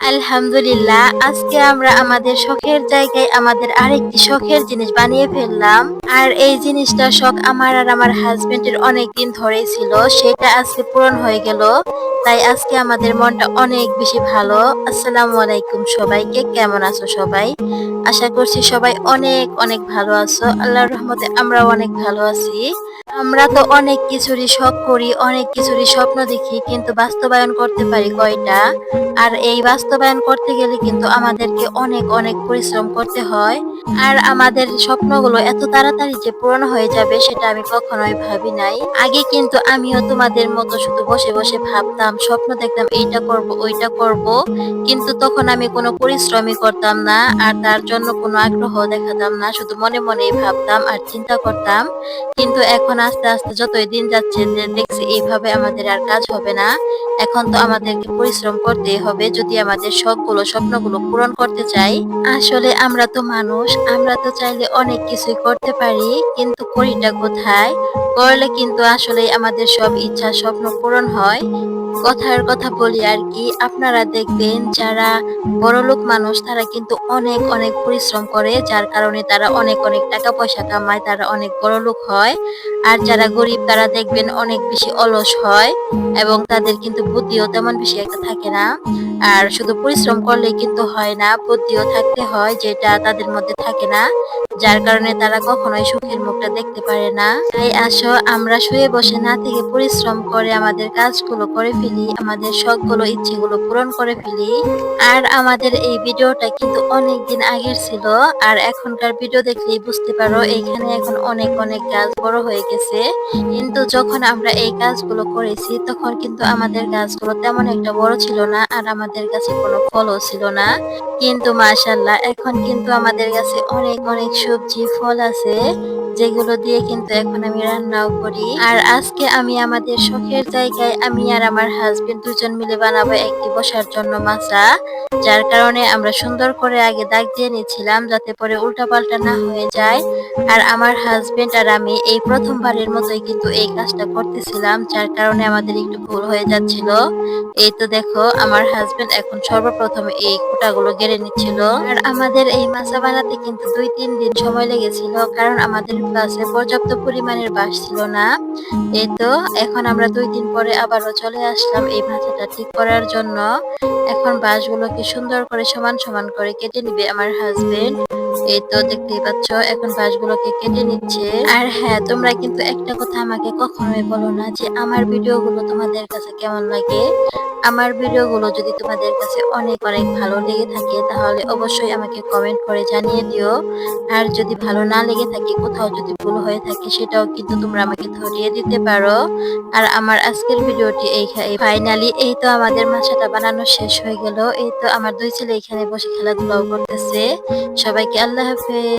আলহামদুলিল্লাহ, আজকে আমরা আমাদের শখের জায়গায় আমাদের আরেকটি শখের জিনিস বানিয়ে ফেললাম। আর এই জিনিসটা শখ আমার আর আমার হাসবেন্ডের অনেকদিন ধরেই ছিল। সেটা আজকে পূরণ হয়ে গেল। তাই আজকে আমাদের মনটা অনেক বেশি ভালো। আসসালামু আলাইকুম সবাইকে। কেমন আছো সবাই? আশা করছি সবাই অনেক অনেক ভালো আছো। আল্লাহর রহমতে আমরাও অনেক ভালো আছি। আমরা তো অনেক কিছুরই শখ করি, অনেক কিছুরই স্বপ্ন দেখি, কিন্তু বাস্তবায়ন করতে পারি কয়টা? আর এই বাস্তবায়ন করতে গেলে কিন্তু আমাদেরকে অনেক অনেক পরিশ্রম করতে হয়। আর আমাদের স্বপ্নগুলো এত তাড়াতাড়ি যে পূরণ হয়ে যাবে সেটা আমি কখনোই ভাবি নাই। আগে কিন্তু আমিও তোমাদের মতো শুধু বসে বসে ভাবতাম, স্বপ্ন দেখতাম, এইটা করব ওইটা করব, কিন্তু তখন আমি কোনো পরিশ্রমই করতাম না আর তার জন্য কোনো আগ্রহ দেখাতাম না, শুধু মনে মনেই ভাবতাম আর চিন্তা করতাম। কিন্তু এখন আস্তে আস্তে যতই দিন যাচ্ছে যে দেখছি এইভাবে আমাদের আর কাজ হবে না। এখন তো আমাদেরকে পরিশ্রম করতেই হবে যদি আমাদের শখগুলো স্বপ্নগুলো পূরণ করতে চাই। আসলে আমরা তো মানুষ, আমরা তো চাইলে অনেক কিছুই করতে পারি, কিন্তু করিটা কোথায়? করলে কিন্তু আসলেই আমাদের সব ইচ্ছা স্বপ্ন পূরণ হয়। কথার কথা বলি আর কি, আপনারা দেখবেন যারা বড়লোক মানুষ তারা কিন্তু অনেক অনেক পরিশ্রম করে, যার কারণে তারা অনেক অনেক টাকা পয়সা কামায়, তারা অনেক বড়লোক হয়। আর যারা গরিব তারা দেখবেন অনেক বেশি অলস হয় এবং তাদের কিন্তু বুদ্ধিও তেমন বেশি একটা থাকে না। আর শুধু পরিশ্রম করলেই কিন্তু হয় না, বুদ্ধিও থাকতে হয়, যেটা তাদের মধ্যে থাকে না। যার কারণে তারা কখনোই সুখের মুখটা দেখতে পারে না। তাই আসো আমরা শুয়ে বসে না থেকে পরিশ্রম করে আমাদের কাজগুলো করে ফেলি, আমাদের শখগুলো ইচ্ছেগুলো পূরণ করে ফেলি। আর আমাদের এই ভিডিওটা কিন্তু অনেক দিন আগের ছিল। আর এখনকার ভিডিও দেখলেই বুঝতে পারো এইখানে এখন অনেক অনেক গাছ বড় হয়ে গেছে। কিন্তু যখন আমরা এই কাজগুলো করেছি তখন কিন্তু আমাদের গাছগুলো তেমন একটা বড় ছিল না আর আমাদের কাছে কোনো ফলও ছিল না। কিন্তু মাশাআল্লাহ এখন কিন্তু আমাদের কাছে অনেক অনেক সবজি ফল আছে, যেগুলো দিয়ে কিন্তু এখন আমি রান্নাও করি। আর আজকে আমি আমাদের শখের জায়গায় আমি আর আমার হাসবেন্ড দুজন মিলে বানাবো একটি বসার জন্য মাচা। যার কারণে আমরা সুন্দর করে আগে দাগ দিয়ে নিচ্ছিলাম যাতে পরে উল্টাপাল্টা না হয়ে যায়। আর আমার হাসবেন্ড আর আমি এই প্রথমবারের মতোই কিন্তু এই কাজটা করতেছিলাম, যার কারণে আমাদের একটু ভুল হয়ে যাচ্ছিল। এই তো দেখো আমার হাসবেন্ড এখন সর্বপ্রথম এই খুঁটাগুলো গেড়ে নিচ্ছিল। আর আমাদের এই মাচা বানাতে কিন্তু ২-৩ দিন সময় লেগেছিল, কারণ আমাদের কাছে পর্যাপ্ত পরিমাণের বাঁশ ছিল না। এই তো এখন আমরা ২ দিন পরে আবারও চলে আসলাম এই মাচাটা ঠিক করার জন্য। এখন বাঁশগুলোকে সুন্দর করে সমান সমান করে কেটে নিবে আমার হাসবেন্ড। এই তো দেখতেই পাচ্ছ এখন বাঁশগুলোকে কেটে নিচ্ছে। আর হ্যাঁ, তোমরা কিন্তু একটা কথা আমাকে কখনোই বলো না যে আমার ভিডিওগুলো তোমাদের কাছে কেমন লাগে। আমার ভিডিওগুলো যদি তোমাদের কাছে অনেক অনেক ভালো লেগে থাকে তাহলে অবশ্যই আমাকে কমেন্ট করে জানিয়ে দিও। আর যদি ভালো না লেগে থাকে, কোথাও যদি ভুল হয়ে থাকে, সেটাও কিন্তু তোমরা আমাকে ধরিয়ে দিতে পারো। আর আমার আজকের ভিডিওটি এই ফাইনালি এই তো আমাদের মাছটা বানানো শেষ হয়ে গেল। এই তো আমার ২ ছেলে এখানে বসে খেলাধুলাও করতেছে। সবাইকে আল্লাহ হাফেজ।